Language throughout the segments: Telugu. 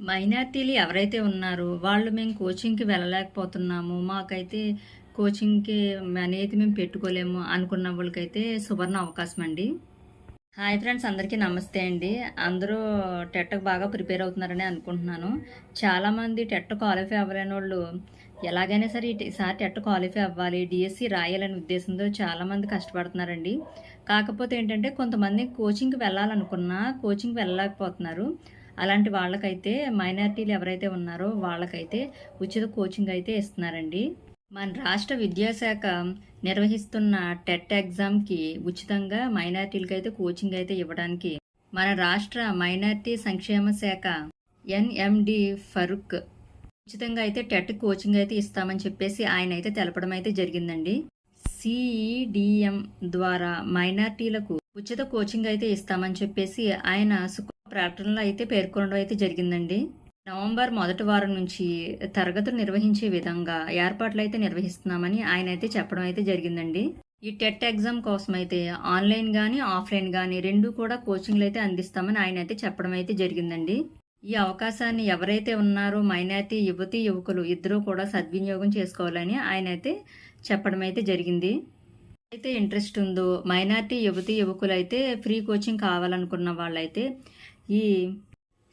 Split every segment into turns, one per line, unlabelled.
మైనార్టీలు ఎవరైతే ఉన్నారో వాళ్ళు మేము కోచింగ్కి వెళ్ళలేకపోతున్నాము, మాకైతే కోచింగ్కి అనేది మేము పెట్టుకోలేము అనుకున్న వాళ్ళకైతే సువర్ణ అవకాశం అండి. హాయ్ ఫ్రెండ్స్, అందరికీ నమస్తే అండి. అందరూ టెట్కి బాగా ప్రిపేర్ అవుతున్నారని అనుకుంటున్నాను. చాలామంది టెట్ క్వాలిఫై అవ్వలేని వాళ్ళు ఎలాగైనా సరే ఈసారి టెట్ క్వాలిఫై అవ్వాలి, డిఎస్సి రాయాలనే ఉద్దేశంతో చాలామంది కష్టపడుతున్నారండి. కాకపోతే ఏంటంటే కొంతమంది కోచింగ్కి వెళ్ళాలనుకున్నా కోచింగ్కి వెళ్ళలేకపోతున్నారు. అలాంటి వాళ్ళకైతే మైనారిటీలు ఎవరైతే ఉన్నారో వాళ్ళకైతే ఉచిత కోచింగ్ అయితే ఇస్తున్నారండి. మన రాష్ట్ర విద్యాశాఖ నిర్వహిస్తున్న టెట్ ఎగ్జామ్కి ఉచితంగా మైనారిటీలకి అయితే కోచింగ్ అయితే ఇవ్వడానికి మన రాష్ట్ర మైనారిటీ సంక్షేమ శాఖ ఎన్ఎండి ఫరూక్ ఉచితంగా అయితే టెట్ కోచింగ్ అయితే ఇస్తామని చెప్పేసి ఆయన అయితే తెలపడం అయితే జరిగిందండి. సిఈడిఎం ద్వారా మైనారిటీలకు ఉచిత కోచింగ్ అయితే ఇస్తామని చెప్పేసి ఆయన ప్రకటనలో అయితే పేర్కొనడం అయితే జరిగిందండి. నవంబర్ మొదటి వారం నుంచి తరగతులు నిర్వహించే విధంగా ఏర్పాట్లు అయితే నిర్వహిస్తున్నామని ఆయన అయితే చెప్పడం అయితే జరిగిందండి. ఈ టెట్ ఎగ్జామ్ కోసం అయితే ఆన్లైన్ కానీ ఆఫ్లైన్ కానీ రెండు కూడా కోచింగ్లు అయితే అందిస్తామని ఆయన అయితే చెప్పడం అయితే జరిగిందండి. ఈ అవకాశాన్ని ఎవరైతే ఉన్నారో మైనారిటీ యువతీ యువకులు ఇద్దరూ కూడా సద్వినియోగం చేసుకోవాలని ఆయన అయితే చెప్పడం అయితే జరిగింది. అయితే ఇంట్రెస్ట్ ఉందో మైనారిటీ యువతీ యువకులు అయితే ఫ్రీ కోచింగ్ కావాలనుకున్న వాళ్ళైతే ఈ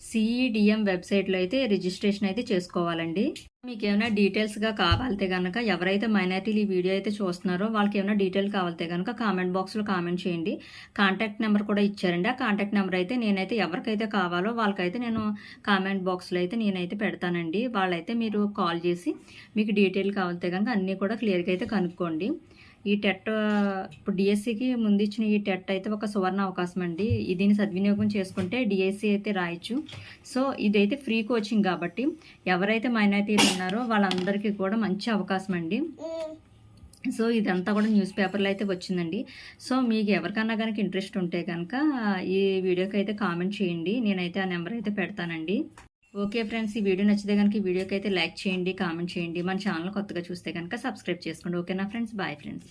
సిఈడిఎం వెబ్సైట్లో అయితే రిజిస్ట్రేషన్ అయితే చేసుకోవాలండి. మీకు ఏమైనా డీటెయిల్స్గా కావాలితే కనుక ఎవరైతే మైనారిటీలు ఈ వీడియో అయితే చూస్తున్నారో వాళ్ళకి ఏమైనా డీటెయిల్ కావాలితే కనుక కామెంట్ బాక్స్లో కామెంట్ చేయండి. కాంటాక్ట్ నెంబర్ కూడా ఇచ్చారండి. ఆ కాంటాక్ట్ నెంబర్ అయితే నేనైతే ఎవరికైతే కావాలో వాళ్ళకైతే నేను కామెంట్ బాక్స్లో అయితే నేనైతే పెడతానండి. వాళ్ళైతే మీరు కాల్ చేసి మీకు డీటెయిల్ కావాలితే కనుక అన్నీ కూడా క్లియర్గా అయితే కనుక్కోండి. ఈ టెట్ ఇప్పుడు డిఎస్సికి ముందు ఇచ్చిన ఈ టెట్ అయితే ఒక సువర్ణ అవకాశం అండి. దీన్ని సద్వినియోగం చేసుకుంటే డిఎస్సి అయితే రాయొచ్చు. సో ఇదైతే ఫ్రీ కోచింగ్ కాబట్టి ఎవరైతే మైనారిటీలు ఉన్నారో వాళ్ళందరికీ కూడా మంచి అవకాశం అండి. సో ఇదంతా కూడా న్యూస్ పేపర్లో అయితే వచ్చిందండి. సో మీకు ఎవరికన్నా కనుక ఇంట్రెస్ట్ ఉంటే కనుక ఈ వీడియోకి అయితే కామెంట్ చేయండి. నేనైతే ఆ నెంబర్ అయితే పెడతానండి. ఓకే ఫ్రెండ్స్, ఈ వీడియో నచ్చితే కనుక ఈ వీడియోకి అయితే లైక్ చేయండి, కామెంట్ చేయండి. మన ఛానల్ కొత్తగా చూస్తే కనుక సబ్స్క్రైబ్ చేసుకోండి. ఓకేనా ఫ్రెండ్స్, బాయ్ ఫ్రెండ్స్.